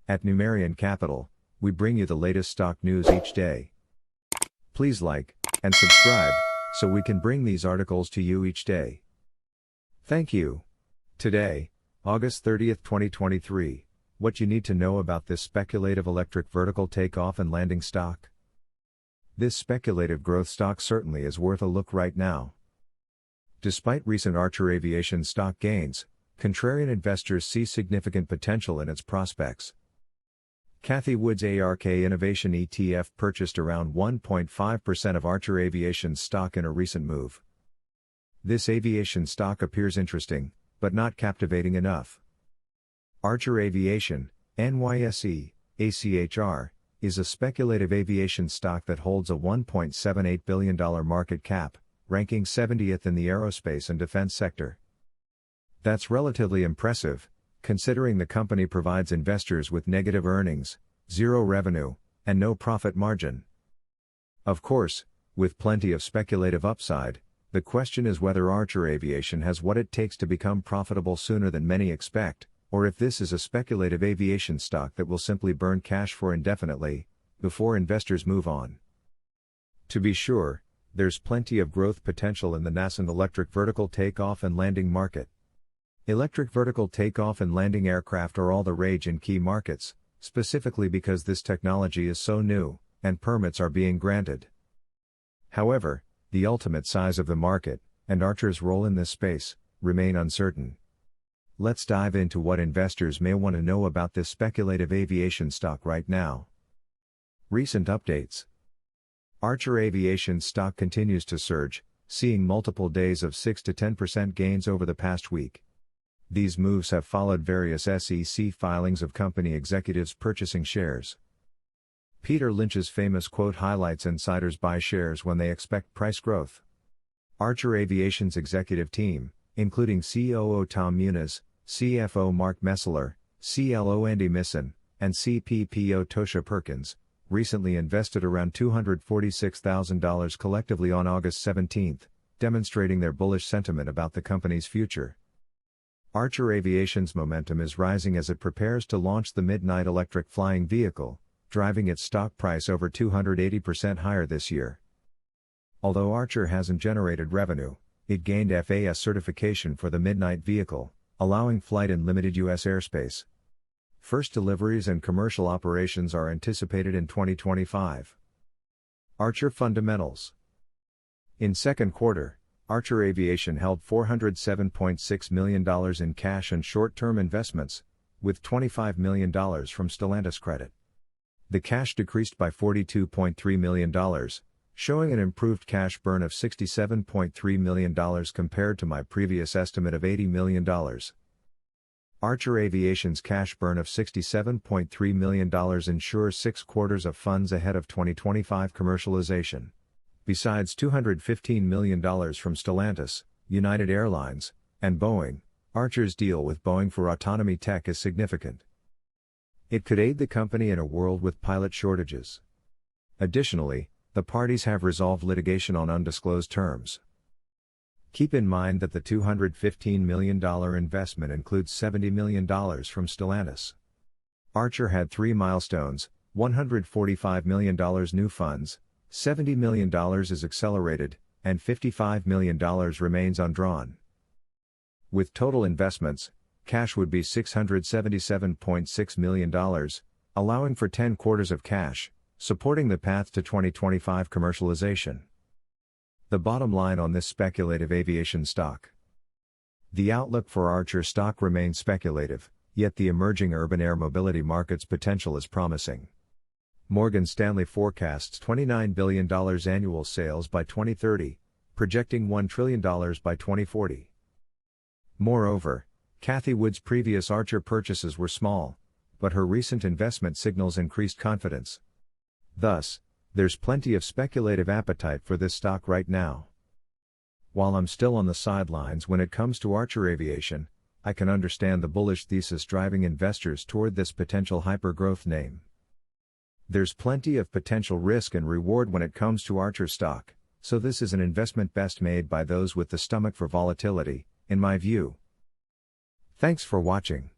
At Numerian Capital, we bring you the latest stock news each day. Please like and subscribe so we can bring these articles to you each day. Thank you. Today, August 30th, 2023, what you need to know about this speculative electric vertical takeoff and landing stock. This speculative growth stock certainly is worth a look right now. Despite recent Archer Aviation stock gains, contrarian investors see significant potential in its prospects. Cathie Wood's ARK Innovation ETF purchased around 1.5% of Archer Aviation's stock in a recent move. This aviation stock appears interesting, but not captivating enough. Archer Aviation, NYSE, ACHR, is a speculative aviation stock that holds a $1.78 billion market cap, ranking 70th in the aerospace and defense sector. That's relatively impressive, considering the company provides investors with negative earnings, zero revenue, and no profit margin. Of course, with plenty of speculative upside, the question is whether Archer Aviation has what it takes to become profitable sooner than many expect, or if this is a speculative aviation stock that will simply burn cash for indefinitely, before investors move on. To be sure, there's plenty of growth potential in the nascent electric vertical takeoff and landing market. Electric vertical takeoff and landing aircraft are all the rage in key markets, specifically because this technology is so new, and permits are being granted. However, the ultimate size of the market, and Archer's role in this space, remain uncertain. Let's dive into what investors may want to know about this speculative aviation stock right now. Recent updates. Archer Aviation stock continues to surge, seeing multiple days of 6 to 10% gains over the past week. These moves have followed various SEC filings of company executives purchasing shares. Peter Lynch's famous quote highlights insiders buy shares when they expect price growth. Archer Aviation's executive team, including COO Tom Muniz, CFO Mark Messeler, CLO Andy Misson, and CPPO Tosha Perkins, recently invested around $246,000 collectively on August 17, demonstrating their bullish sentiment about the company's future. Archer Aviation's momentum is rising as it prepares to launch the Midnight electric flying vehicle, driving its stock price over 280% higher this year. Although Archer hasn't generated revenue, it gained FAA certification for the Midnight vehicle, allowing flight in limited U.S. airspace. First deliveries and commercial operations are anticipated in 2025. Archer fundamentals. In second quarter, Archer Aviation held $407.6 million in cash and short-term investments, with $25 million from Stellantis credit. The cash decreased by $42.3 million, showing an improved cash burn of $67.3 million compared to my previous estimate of $80 million. Archer Aviation's cash burn of $67.3 million ensures 6 quarters of funds ahead of 2025 commercialization. Besides $215 million from Stellantis, United Airlines, and Boeing, Archer's deal with Boeing for autonomy tech is significant. It could aid the company in a world with pilot shortages. Additionally, the parties have resolved litigation on undisclosed terms. Keep in mind that the $215 million investment includes $70 million from Stellantis. Archer had 3 milestones: $145 million new funds, $70 million is accelerated, and $55 million remains undrawn. With total investments, cash would be $677.6 million, allowing for 10 quarters of cash, supporting the path to 2025 commercialization. The bottom line on this speculative aviation stock. The outlook for Archer stock remains speculative, yet the emerging urban air mobility market's potential is promising. Morgan Stanley forecasts $29 billion annual sales by 2030, projecting $1 trillion by 2040. Moreover, Cathie Wood's previous Archer purchases were small, but her recent investment signals increased confidence. Thus, there's plenty of speculative appetite for this stock right now. While I'm still on the sidelines when it comes to Archer Aviation, I can understand the bullish thesis driving investors toward this potential hyper-growth name. There's plenty of potential risk and reward when it comes to Archer stock, so this is an investment best made by those with the stomach for volatility, in my view. Thanks for watching.